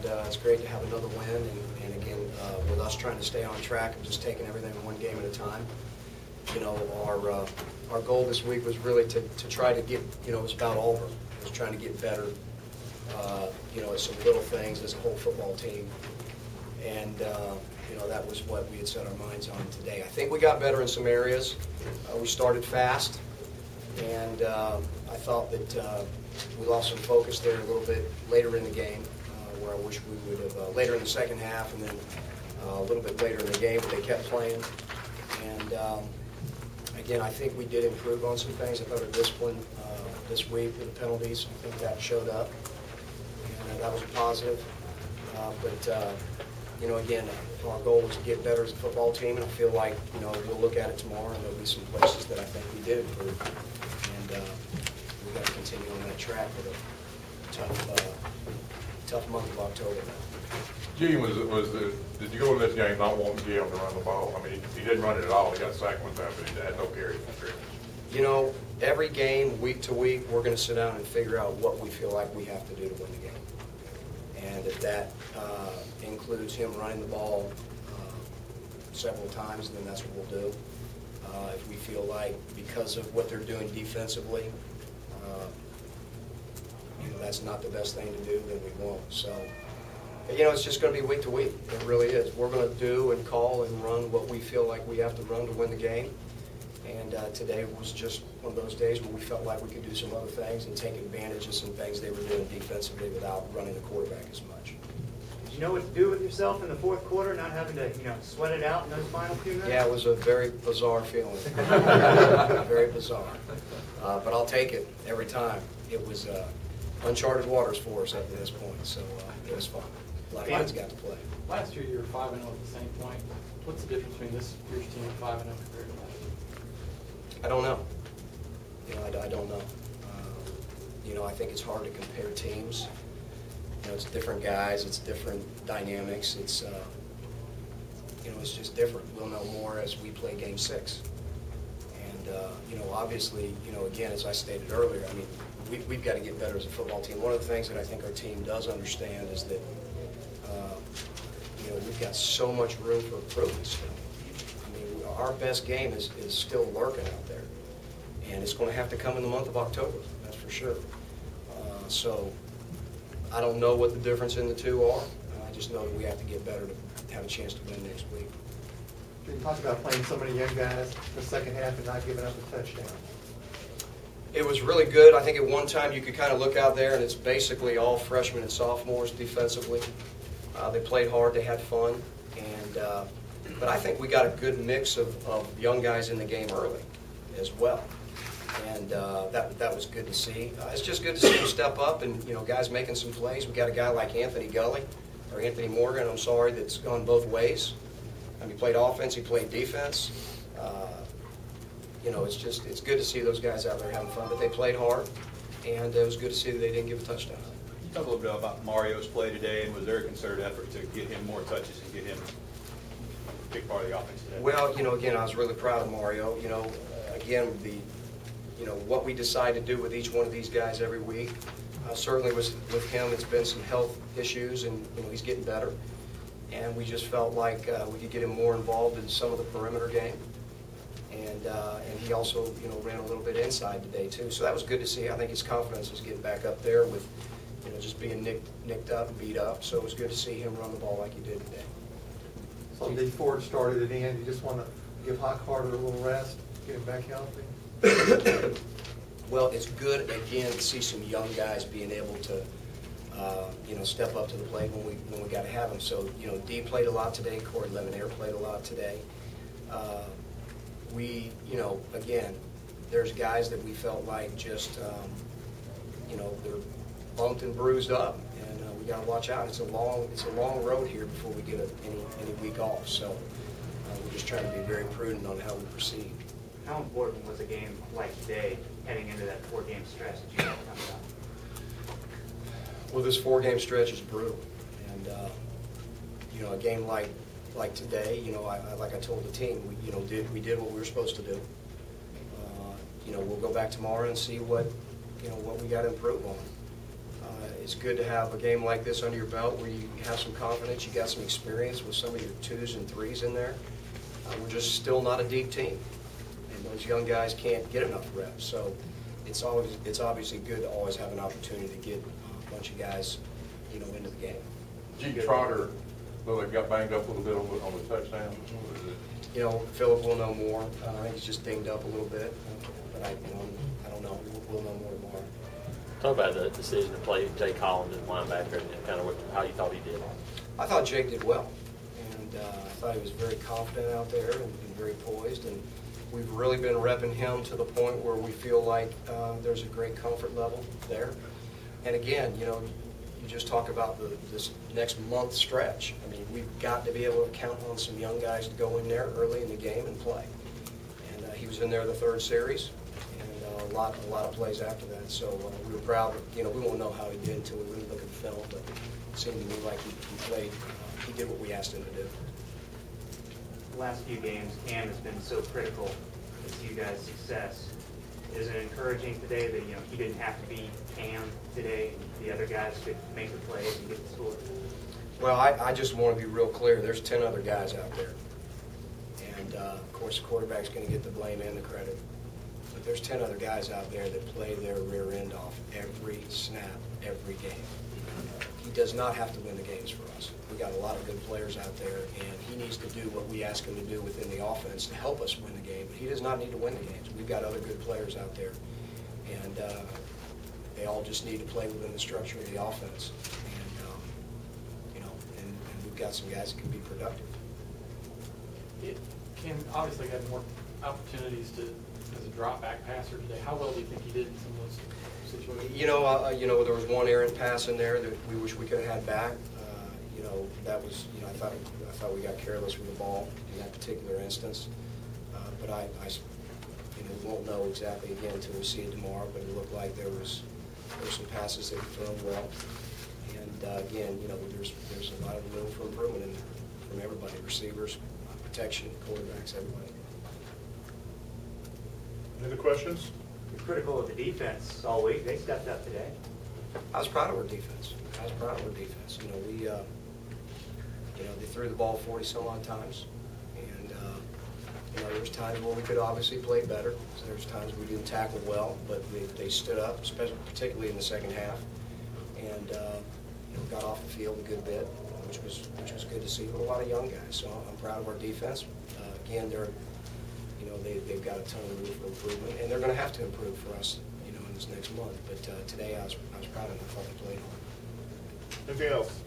and it's great to have another win. And again, with us trying to stay on track and just taking everything one game at a time. You know, our goal this week was really to try to get, you know, it was about over. It was trying to get better, you know, at some little things as a whole football team. And, you know, that was what we had set our minds on today. I think we got better in some areas. We started fast, and I thought that we lost some focus there a little bit later in the game, where I wish we would have, later in the second half, and then a little bit later in the game, but they kept playing. And again, I think we did improve on some things. I thought our discipline this week with the penalties, I think that showed up, and that was a positive. But you know, again, our goal was to get better as a football team, and I feel like, you know, we'll look at it tomorrow, and there'll be some places that I think we did improve. And we've got to continue on that track with a tough month of October. Gene, did you go in this game not wanting to be able to run the ball? I mean, he didn't run it at all. He got sacked one time, but he had no carry. You know, every game, week to week, we're going to sit down and figure out what we feel like we have to do to win the game. And if that includes him running the ball several times, then that's what we'll do. If we feel like because of what they're doing defensively, you know, that's not the best thing to do, then we won't. So, you know, it's just going to be week to week. It really is. We're going to do and call and run what we feel like we have to run to win the game. And today was just one of those days where we felt like we could do some other things and take advantage of some things they were doing defensively without running the quarterback as much. Did you know what to do with yourself in the fourth quarter, not having to, you know, sweat it out in those final few minutes? Yeah, it was a very bizarre feeling. Very bizarre. But I'll take it every time. It was uncharted waters for us up to this point, so it was fun. A lot of kids got to play. Last year you were 5-0 at the same point. What's the difference between this year's team and 5-0 compared to last year? I don't know. You know, I don't know. You know, I think it's hard to compare teams. You know, it's different guys, it's different dynamics. It's you know, it's just different. We'll know more as we play Game 6. And you know, obviously, you know, again, as I stated earlier, I mean, we've got to get better as a football team. One of the things that I think our team does understand is that you know, we've got so much room for improvement still. Our best game is still lurking out there, and it's going to have to come in the month of October, that's for sure. So I don't know what the difference in the two are. I just know that we have to get better to have a chance to win next week. You talked about playing so many young guys the second half and not giving up a touchdown. It was really good. I think at one time you could kind of look out there, and it's basically all freshmen and sophomores defensively. They played hard, they had fun, and but I think we got a good mix of young guys in the game early as well, and that was good to see. It's just good to see them step up and, you know, guys making some plays. We got a guy like Anthony Morgan, I'm sorry, that's gone both ways. I mean, he played offense, he played defense. You know, it's good to see those guys out there having fun, but they played hard, and it was good to see that they didn't give a touchdown. Can you talk a little bit about Mario's play today, and was there a concerted effort to get him more touches and get him a big part of the offense today? Well, you know, again, I was really proud of Mario. You know, again, you know, what we decide to do with each one of these guys every week. Certainly with him, it's been some health issues, and, you know, he's getting better. And we just felt like we could get him more involved in some of the perimeter game. And he also, you know, ran a little bit inside today too. So that was good to see. I think his confidence is getting back up there with, you know, just being nicked up and beat up. So it was good to see him run the ball like he did today. Sunday Ford started at the end. You just want to give Hawk Carter a little rest, get him back healthy? Well, it's good, again, to see some young guys being able to, you know, step up to the plate when we got to have them. So, you know, D played a lot today. Corey Lemonaire played a lot today. You know, again, there's guys that we felt like just, you know, they're bumped and bruised up, and we got to watch out. It's a long road here before we get any week off. So we're just trying to be very prudent on how we proceed. How important was a game like today heading into that 4-game stretch that you talked about? Well, this 4-game stretch is brutal, and you know, a game like today, you know, like I told the team, we did what we were supposed to do. You know, we'll go back tomorrow and see what we got to improve on. it's good to have a game like this under your belt where you have some confidence, you got some experience with some of your 2s and 3s in there. We're just still not a deep team, and those young guys can't get enough reps. So it's obviously good to always have an opportunity to get a bunch of guys, you know, into the game. G. Trotter, though, got banged up a little bit on the touchdown. You know, Philip will know more. I think he's just dinged up a little bit, but I don't know. We'll know more tomorrow. Talk about the decision to play Jay Collins as linebacker and kind of how you thought he did. I thought Jake did well, and I thought he was very confident out there and very poised, and we've really been repping him to the point where we feel like there's a great comfort level there. And again, you know, you just talk about this next month stretch. I mean, we've got to be able to count on some young guys to go in there early in the game and play. And he was in there the 3rd series, and a lot of plays after that. So we were proud. You know, we won't know how he did until we really look at the film, but it seemed to me like he played. He did what we asked him to do. The last few games, Cam has been so critical to you guys' success. Is it encouraging today that, you know, he didn't have to be Cam today, and the other guys could make the plays and get the score? Well, I just want to be real clear. There's 10 other guys out there. And, of course, the quarterback's going to get the blame and the credit. But there's 10 other guys out there that play their rear end off every snap, every game. He does not have to win the games for us. We got a lot of good players out there, and he needs to do what we ask him to do within the offense to help us win the game. But he does not need to win the games. We've got other good players out there, and they all just need to play within the structure of the offense. And you know, and we've got some guys that can be productive. Cam obviously had more opportunities as a drop back passer today. How well do you think he did in some of those situations? You know, there was one errant pass in there that we wish we could have had back. You know, that was, you know, I thought we got careless with the ball in that particular instance. But I you know, we won't know exactly again until we see it tomorrow. But it looked like there were some passes that were thrown well. And again, you know, there's a lot of room for improvement from everybody: receivers, protection, quarterbacks, everybody. Any other questions? You're critical of the defense all week. They stepped up today. I was proud of our defense. You know, we, you know, they threw the ball 40 some odd times, and you know, there's times where we could obviously play better. So there's times we didn't tackle well, but they stood up, particularly in the second half, and you know, got off the field a good bit, which was good to see. But a lot of young guys, so I'm proud of our defense. Again, you know, they've got a ton of room for improvement, and they're going to have to improve for us, you know, in this next month. But today I was proud of them. I thought they played hard. Anything else?